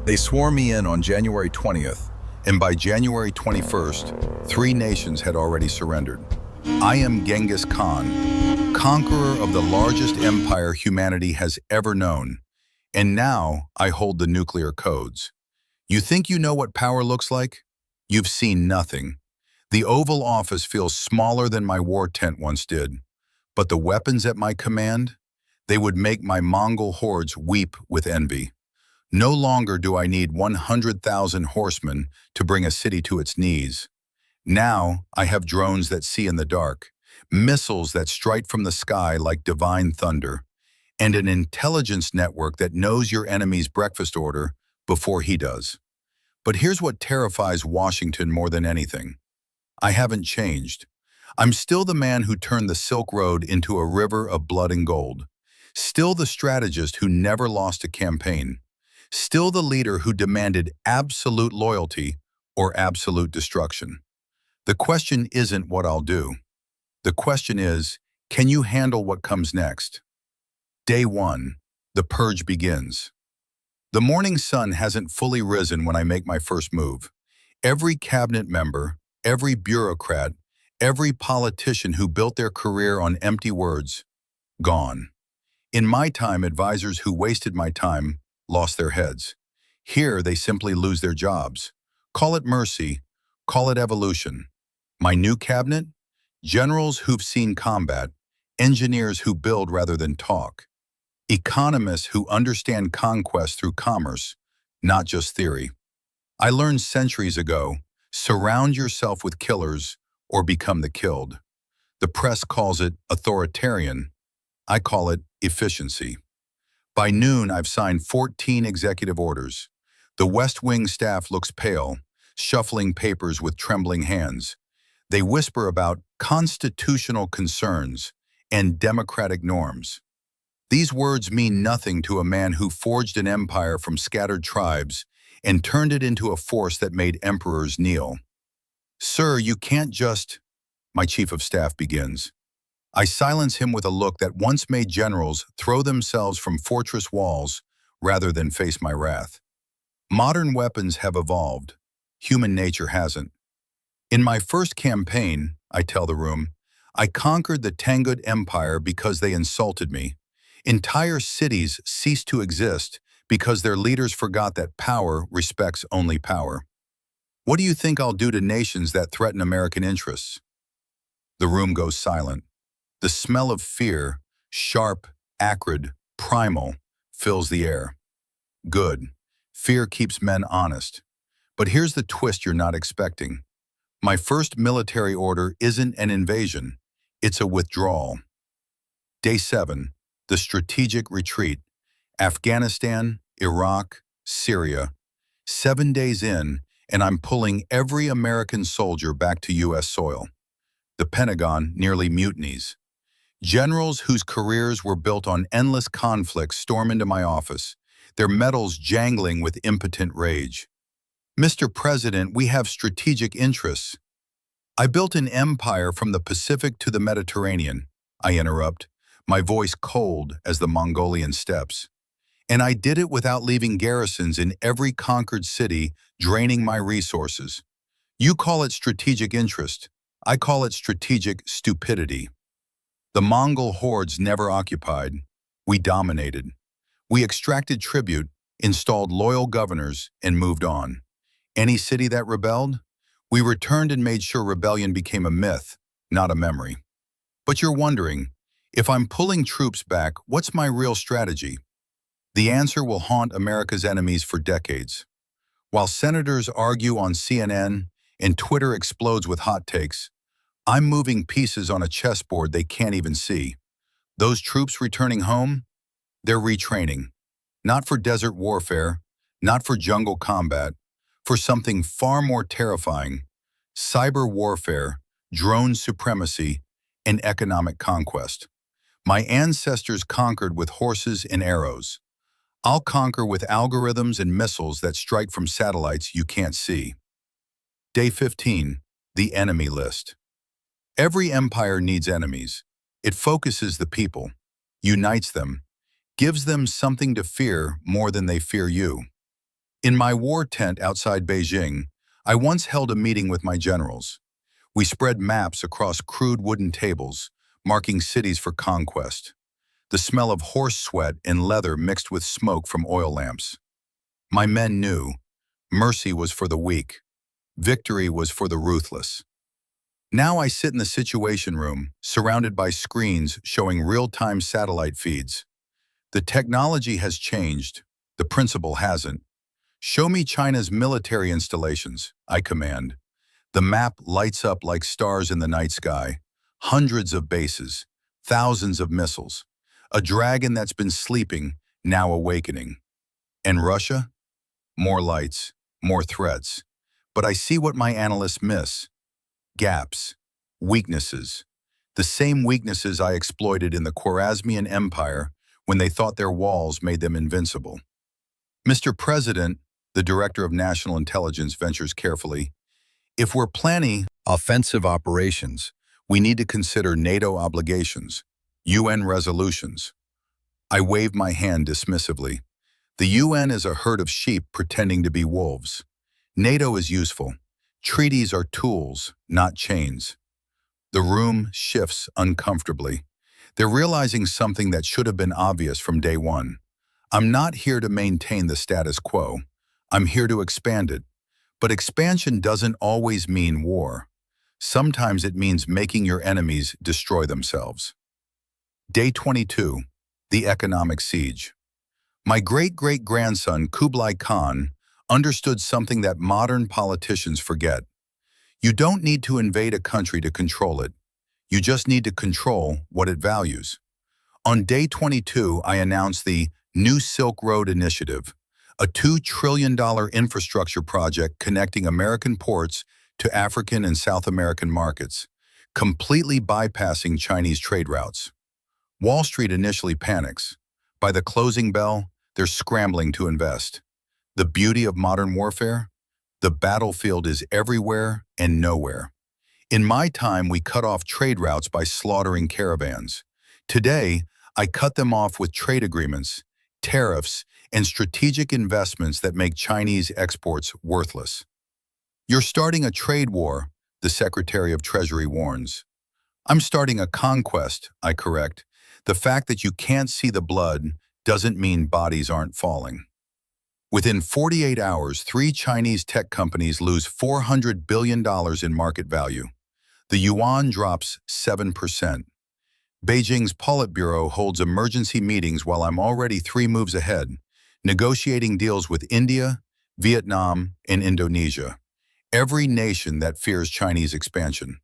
They swore me in on January 20th, and by January 21st, 3 nations had already surrendered. I am Genghis Khan, conqueror of the largest empire humanity has ever known, and now I hold the nuclear codes. You think you know what power looks like? You've seen nothing. The Oval Office feels smaller than my war tent once did, but the weapons at my command? They would make my Mongol hordes weep with envy. No longer do I need 100,000 horsemen to bring a city to its knees. Now I have drones that see in the dark, missiles that strike from the sky like divine thunder, and an intelligence network that knows your enemy's breakfast order before he does. But here's what terrifies Washington more than anything. I haven't changed. I'm still the man who turned the Silk Road into a river of blood and gold. Still the strategist who never lost a campaign. Still the leader who demanded absolute loyalty or absolute destruction. The question isn't what I'll do. The question is, can you handle what comes next? Day 1, the purge begins. The morning sun hasn't fully risen when I make my first move. Every cabinet member, every bureaucrat, every politician who built their career on empty words, gone. In my time, advisors who wasted my time lost their heads. Here, they simply lose their jobs. Call it mercy, call it evolution. My new cabinet? Generals who've seen combat, engineers who build rather than talk, economists who understand conquest through commerce, not just theory. I learned centuries ago, surround yourself with killers or become the killed. The press calls it authoritarian. I call it efficiency. By noon, I've signed 14 executive orders. The West Wing staff looks pale, shuffling papers with trembling hands. They whisper about constitutional concerns and democratic norms. These words mean nothing to a man who forged an empire from scattered tribes and turned it into a force that made emperors kneel. Sir, you can't just... My chief of staff begins. I silence him with a look that once made generals throw themselves from fortress walls rather than face my wrath. Modern weapons have evolved. Human nature hasn't. In my first campaign, I tell the room, I conquered the Tangut Empire because they insulted me. Entire cities ceased to exist because their leaders forgot that power respects only power. What do you think I'll do to nations that threaten American interests? The room goes silent. The smell of fear, sharp, acrid, primal, fills the air. Good. Fear keeps men honest. But here's the twist you're not expecting. My first military order isn't an invasion. It's a withdrawal. Day 7, the strategic retreat. Afghanistan, Iraq, Syria. 7 days in, and I'm pulling every American soldier back to U.S. soil. The Pentagon nearly mutinies. Generals whose careers were built on endless conflicts storm into my office, their medals jangling with impotent rage. Mr. President, we have strategic interests. I built an empire from the Pacific to the Mediterranean, I interrupt, my voice cold as the Mongolian steppes. And I did it without leaving garrisons in every conquered city, draining my resources. You call it strategic interest. I call it strategic stupidity. The Mongol hordes never occupied. We dominated. We extracted tribute, installed loyal governors, and moved on. Any city that rebelled? We returned and made sure rebellion became a myth, not a memory. But you're wondering, if I'm pulling troops back, what's my real strategy? The answer will haunt America's enemies for decades. While senators argue on CNN and Twitter explodes with hot takes, I'm moving pieces on a chessboard they can't even see. Those troops returning home? They're retraining. Not for desert warfare, not for jungle combat, for something far more terrifying: cyber warfare, drone supremacy, and economic conquest. My ancestors conquered with horses and arrows. I'll conquer with algorithms and missiles that strike from satellites you can't see. Day 15, the enemy list. Every empire needs enemies. It focuses the people, unites them, gives them something to fear more than they fear you. In my war tent outside Beijing, I once held a meeting with my generals. We spread maps across crude wooden tables, marking cities for conquest. The smell of horse sweat and leather mixed with smoke from oil lamps. My men knew mercy was for the weak, victory was for the ruthless. Now I sit in the Situation Room, surrounded by screens showing real-time satellite feeds. The technology has changed, the principle hasn't. Show me China's military installations, I command. The map lights up like stars in the night sky. Hundreds of bases, thousands of missiles. A dragon that's been sleeping, now awakening. And Russia? More lights, more threats. But I see what my analysts miss. Gaps, weaknesses. The same weaknesses I exploited in the Khwarezmian Empire when they thought their walls made them invincible. Mr. President, the Director of National Intelligence ventures carefully, if we're planning offensive operations, we need to consider NATO obligations, UN resolutions. I wave my hand dismissively. The UN is a herd of sheep pretending to be wolves. NATO is useful. Treaties are tools, not chains. The room shifts uncomfortably. They're realizing something that should have been obvious from day one. I'm not here to maintain the status quo. I'm here to expand it. But expansion doesn't always mean war. Sometimes it means making your enemies destroy themselves. Day 22, the economic siege. My great-great-grandson, Kublai Khan, understood something that modern politicians forget. You don't need to invade a country to control it. You just need to control what it values. On day 22, I announced the New Silk Road Initiative, a $2 trillion infrastructure project connecting American ports to African and South American markets, completely bypassing Chinese trade routes. Wall Street initially panics. By the closing bell, they're scrambling to invest. The beauty of modern warfare? The battlefield is everywhere and nowhere. In my time, we cut off trade routes by slaughtering caravans. Today, I cut them off with trade agreements, tariffs, and strategic investments that make Chinese exports worthless. You're starting a trade war, the Secretary of Treasury warns. I'm starting a conquest, I correct. The fact that you can't see the blood doesn't mean bodies aren't falling. Within 48 hours, 3 Chinese tech companies lose $400 billion in market value. The yuan drops 7%. Beijing's Politburo holds emergency meetings while I'm already 3 moves ahead, negotiating deals with India, Vietnam, and Indonesia, every nation that fears Chinese expansion.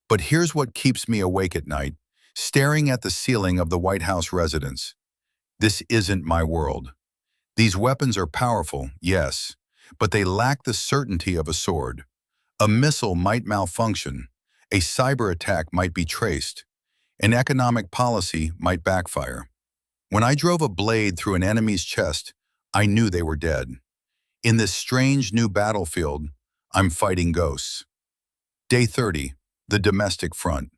But here's what keeps me awake at night, staring at the ceiling of the White House residence. This isn't my world. These weapons are powerful, yes, but they lack the certainty of a sword. A missile might malfunction, a cyber attack might be traced, an economic policy might backfire. When I drove a blade through an enemy's chest, I knew they were dead. In this strange new battlefield, I'm fighting ghosts. Day 30, the domestic front.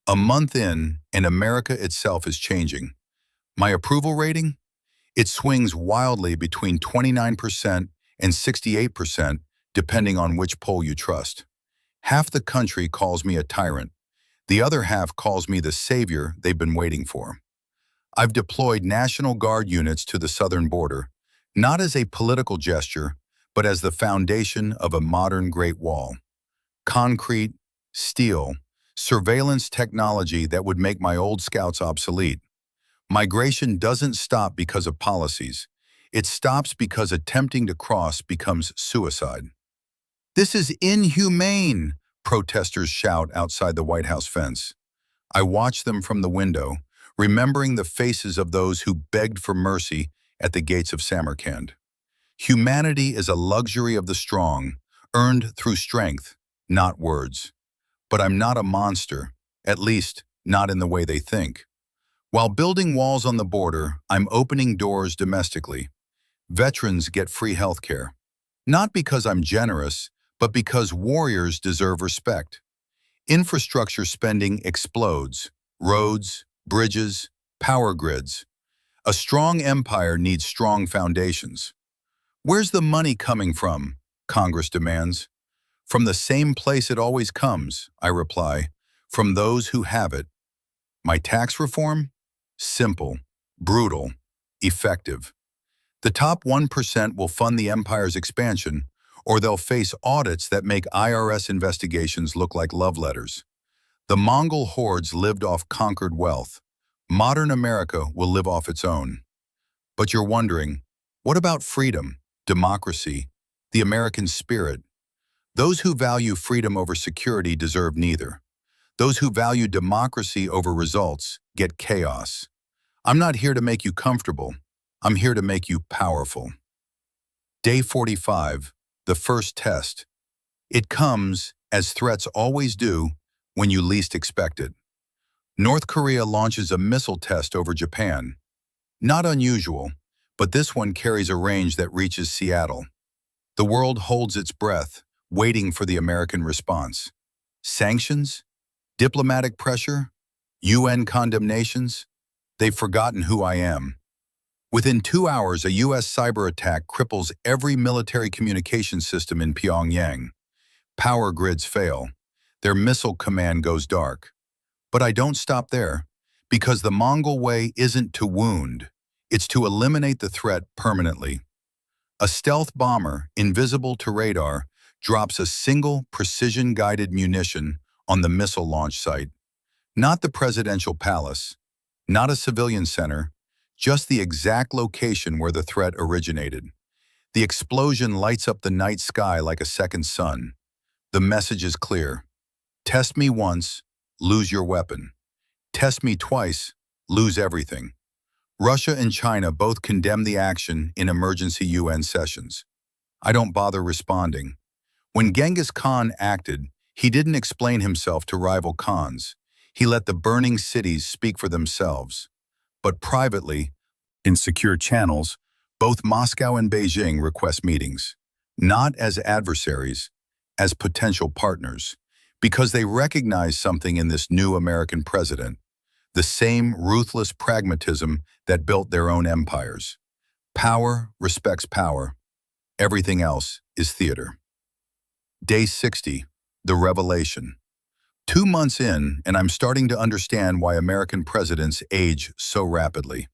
A month in, and America itself is changing. My approval rating? It swings wildly between 29% and 68%, depending on which poll you trust. Half the country calls me a tyrant. The other half calls me the savior they've been waiting for. I've deployed National Guard units to the southern border, not as a political gesture, but as the foundation of a modern Great Wall. Concrete, steel, surveillance technology that would make my old scouts obsolete. Migration doesn't stop because of policies. It stops because attempting to cross becomes suicide. This is inhumane, protesters shout outside the White House fence. I watch them from the window, remembering the faces of those who begged for mercy at the gates of Samarkand. Humanity is a luxury of the strong, earned through strength, not words. But I'm not a monster, at least not in the way they think. While building walls on the border, I'm opening doors domestically. Veterans get free health care. Not because I'm generous, but because warriors deserve respect. Infrastructure spending explodes. Roads, bridges, power grids. A strong empire needs strong foundations. Where's the money coming from? Congress demands. From the same place it always comes, I reply, from those who have it. My tax reform? Simple, brutal, effective. The top 1% will fund the empire's expansion, or they'll face audits that make IRS investigations look like love letters. The Mongol hordes lived off conquered wealth. Modern America will live off its own. But you're wondering, what about freedom, democracy, the American spirit? Those who value freedom over security deserve neither. Those who value democracy over results get chaos. I'm not here to make you comfortable. I'm here to make you powerful. Day 45, the first test. It comes, as threats always do, when you least expect it. North Korea launches a missile test over Japan. Not unusual, but this one carries a range that reaches Seattle. The world holds its breath, waiting for the American response. Sanctions? Diplomatic pressure? UN condemnations? They've forgotten who I am. Within 2 hours, a U.S. cyber attack cripples every military communication system in Pyongyang. Power grids fail. Their missile command goes dark. But I don't stop there, because the Mongol way isn't to wound. It's to eliminate the threat permanently. A stealth bomber, invisible to radar, drops a single precision-guided munition on the missile launch site. Not the presidential palace, not a civilian center, just the exact location where the threat originated. The explosion lights up the night sky like a second sun. The message is clear. Test me once, lose your weapon. Test me twice, lose everything. Russia and China both condemn the action in emergency UN sessions. I don't bother responding. When Genghis Khan acted, he didn't explain himself to rival Khans. He let the burning cities speak for themselves. But privately, in secure channels, both Moscow and Beijing request meetings, not as adversaries, as potential partners, because they recognize something in this new American president, the same ruthless pragmatism that built their own empires. Power respects power. Everything else is theater. Day 60, the revelation. 2 months in, and I'm starting to understand why American presidents age so rapidly.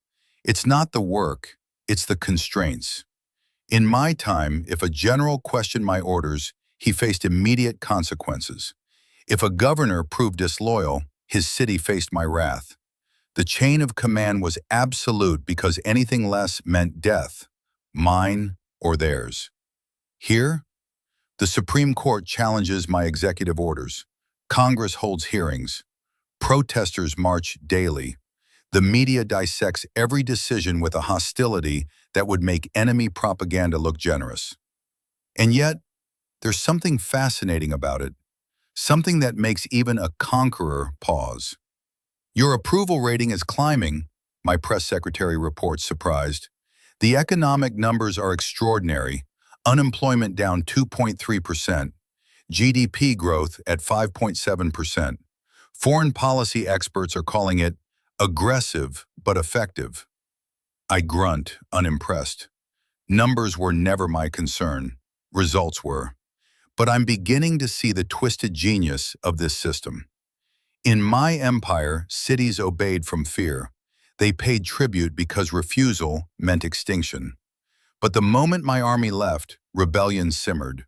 It's not the work, it's the constraints. In my time, if a general questioned my orders, he faced immediate consequences. If a governor proved disloyal, his city faced my wrath. The chain of command was absolute because anything less meant death, mine or theirs. Here, the Supreme Court challenges my executive orders. Congress holds hearings. Protesters march daily. The media dissects every decision with a hostility that would make enemy propaganda look generous. And yet, there's something fascinating about it, something that makes even a conqueror pause. Your approval rating is climbing, my press secretary reports, surprised. The economic numbers are extraordinary. Unemployment down 2.3%. GDP growth at 5.7%. Foreign policy experts are calling it aggressive but effective. I grunt, unimpressed. Numbers were never my concern. Results were. But I'm beginning to see the twisted genius of this system. In my empire, cities obeyed from fear. They paid tribute because refusal meant extinction. But the moment my army left, rebellion simmered.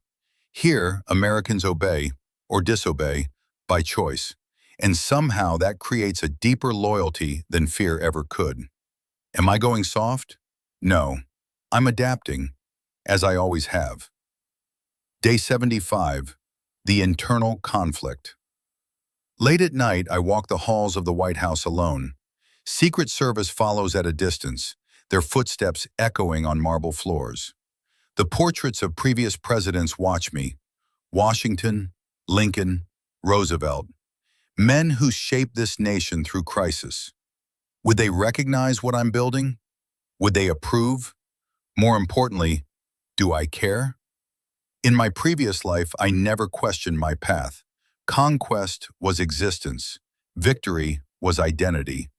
Here, Americans obey, or disobey, by choice. And somehow that creates a deeper loyalty than fear ever could. Am I going soft? No. I'm adapting, as I always have. Day 75, the internal conflict. Late at night, I walk the halls of the White House alone. Secret Service follows at a distance, their footsteps echoing on marble floors. The portraits of previous presidents watch me. Washington, Lincoln, Roosevelt. Men who shaped this nation through crisis. Would they recognize what I'm building? Would they approve? More importantly, do I care? In my previous life, I never questioned my path. Conquest was existence. Victory was identity.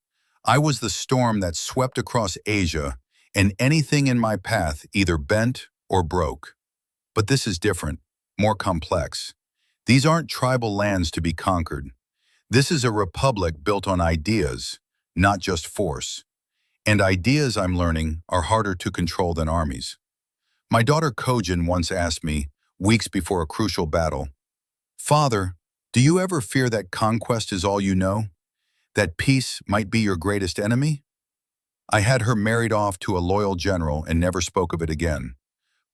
I was the storm that swept across Asia, and anything in my path either bent or broke. But this is different, more complex. These aren't tribal lands to be conquered. This is a republic built on ideas, not just force. And ideas, I'm learning, are harder to control than armies. My daughter Kojin once asked me, weeks before a crucial battle, "Father, do you ever fear that conquest is all you know? That peace might be your greatest enemy?" I had her married off to a loyal general and never spoke of it again.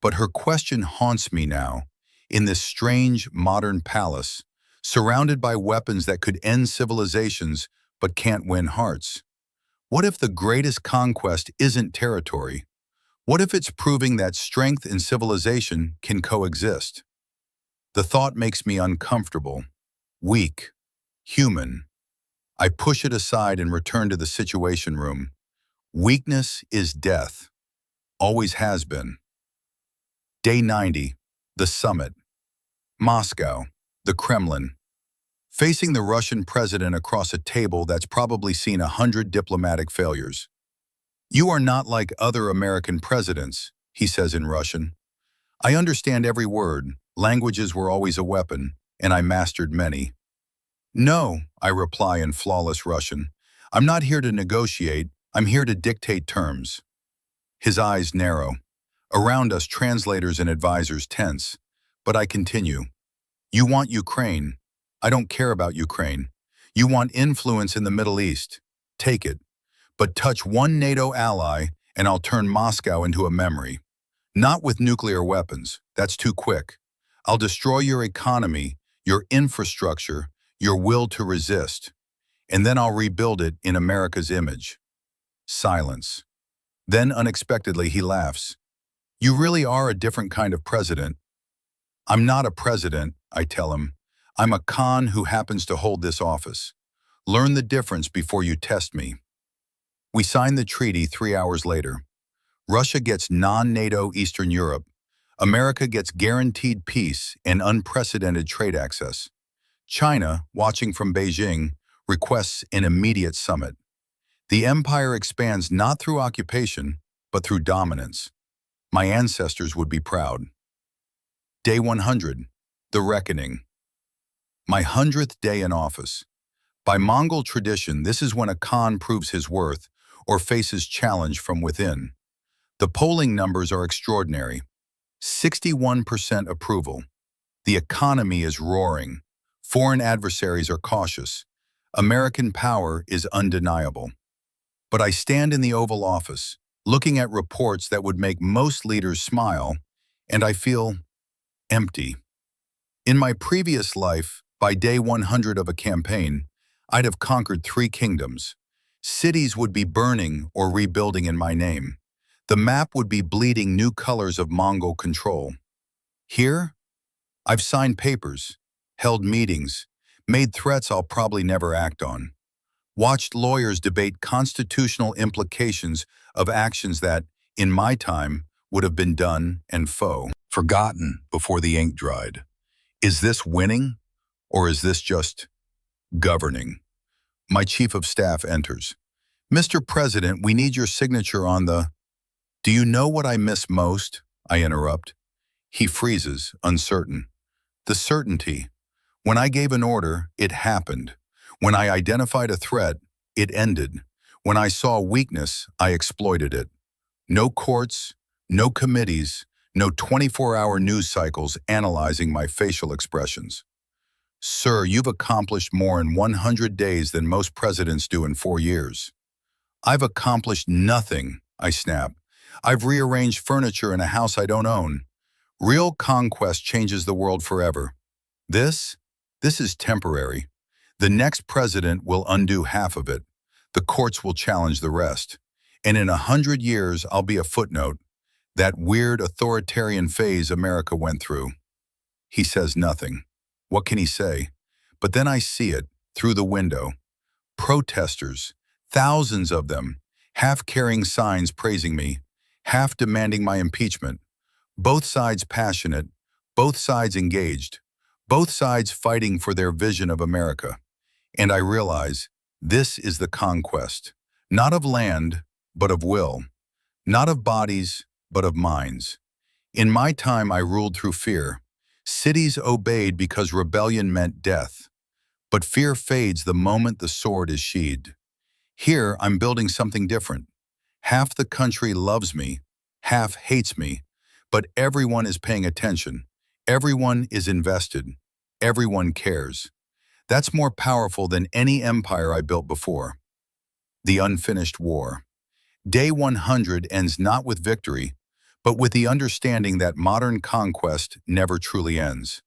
But her question haunts me now, in this strange, modern palace, surrounded by weapons that could end civilizations but can't win hearts. What if the greatest conquest isn't territory? What if it's proving that strength and civilization can coexist? The thought makes me uncomfortable, weak, human. I push it aside and return to the situation room. Weakness is death. Always has been. Day 90, the summit. Moscow, the Kremlin. Facing the Russian president across a table that's probably seen 100 diplomatic failures. "You are not like other American presidents," he says in Russian. I understand every word. Languages were always a weapon, and I mastered many. "No," I reply in flawless Russian. "I'm not here to negotiate. I'm here to dictate terms." His eyes narrow. Around us, translators and advisors tense. But I continue. "You want Ukraine. I don't care about Ukraine. You want influence in the Middle East. Take it. But touch one NATO ally, and I'll turn Moscow into a memory. Not with nuclear weapons. That's too quick. I'll destroy your economy, your infrastructure, your will to resist. And then I'll rebuild it in America's image." Silence. Then, unexpectedly, he laughs. "You really are a different kind of president." "I'm not a president," I tell him. "I'm a Khan who happens to hold this office. Learn the difference before you test me." We sign the treaty 3 hours later. Russia gets non-NATO Eastern Europe. America gets guaranteed peace and unprecedented trade access. China, watching from Beijing, requests an immediate summit. The empire expands not through occupation, but through dominance. My ancestors would be proud. Day 100, the reckoning. My 100th day in office. By Mongol tradition, this is when a Khan proves his worth or faces challenge from within. The polling numbers are extraordinary. 61% approval. The economy is roaring. Foreign adversaries are cautious. American power is undeniable. But I stand in the Oval Office, looking at reports that would make most leaders smile, and I feel empty. In my previous life, by day 100 of a campaign, I'd have conquered 3 kingdoms. Cities would be burning or rebuilding in my name. The map would be bleeding new colors of Mongol control. Here, I've signed papers, held meetings, made threats I'll probably never act on, watched lawyers debate constitutional implications of actions that, in my time, would have been done and forgotten before the ink dried. Is this winning, or is this just governing? My chief of staff enters. "Mr. President, we need your signature on the—" "Do you know what I miss most?" I interrupt. He freezes, uncertain. The certainty. When I gave an order, it happened. When I identified a threat, it ended. When I saw weakness, I exploited it. No courts, no committees, no 24-hour news cycles analyzing my facial expressions. "Sir, you've accomplished more in 100 days than most presidents do in 4 years." "I've accomplished nothing," I snap. "I've rearranged furniture in a house I don't own." Real conquest changes the world forever. This is temporary. The next president will undo half of it. The courts will challenge the rest. And in 100 years, I'll be a footnote. That weird authoritarian phase America went through. He says nothing. What can he say? But then I see it, through the window. Protesters, thousands of them, half carrying signs praising me, half demanding my impeachment. Both sides passionate, both sides engaged, both sides fighting for their vision of America. And I realize this is the conquest, not of land, but of will, not of bodies, but of minds. In my time, I ruled through fear. Cities obeyed because rebellion meant death. But fear fades the moment the sword is sheathed. Here, I'm building something different. Half the country loves me, half hates me, but everyone is paying attention. Everyone is invested. Everyone cares. That's more powerful than any empire I built before. The unfinished war. Day 100 ends not with victory, but with the understanding that modern conquest never truly ends.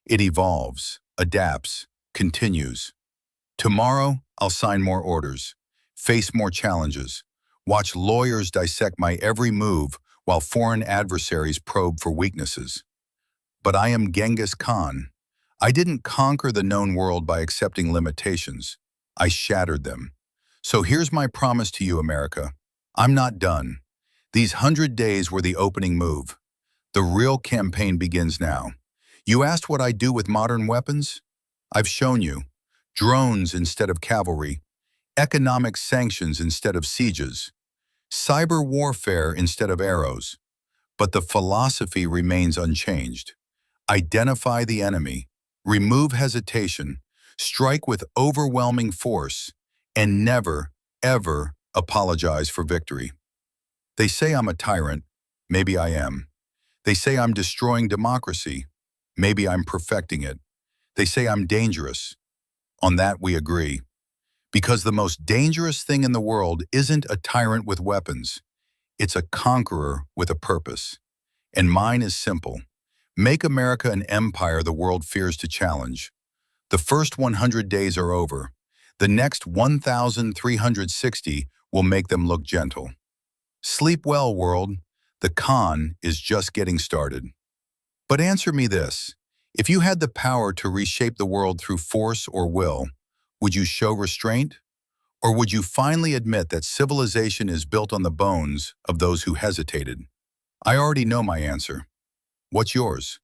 It evolves, adapts, continues. Tomorrow, I'll sign more orders, face more challenges, watch lawyers dissect my every move while foreign adversaries probe for weaknesses. But I am Genghis Khan. I didn't conquer the known world by accepting limitations. I shattered them. So here's my promise to you, America. I'm not done. These 100 days were the opening move. The real campaign begins now. You asked what I do with modern weapons? I've shown you. Drones instead of cavalry, economic sanctions instead of sieges, cyber warfare instead of arrows. But the philosophy remains unchanged. Identify the enemy, remove hesitation, strike with overwhelming force, and never, ever apologize for victory. They say I'm a tyrant. Maybe I am. They say I'm destroying democracy. Maybe I'm perfecting it. They say I'm dangerous. On that we agree. Because the most dangerous thing in the world isn't a tyrant with weapons. It's a conqueror with a purpose. And mine is simple. Make America an empire the world fears to challenge. The first 100 days are over. The next 1,360 will make them look gentle. Sleep well, world. The Khan is just getting started. But answer me this. If you had the power to reshape the world through force or will, would you show restraint? Or would you finally admit that civilization is built on the bones of those who hesitated? I already know my answer. What's yours?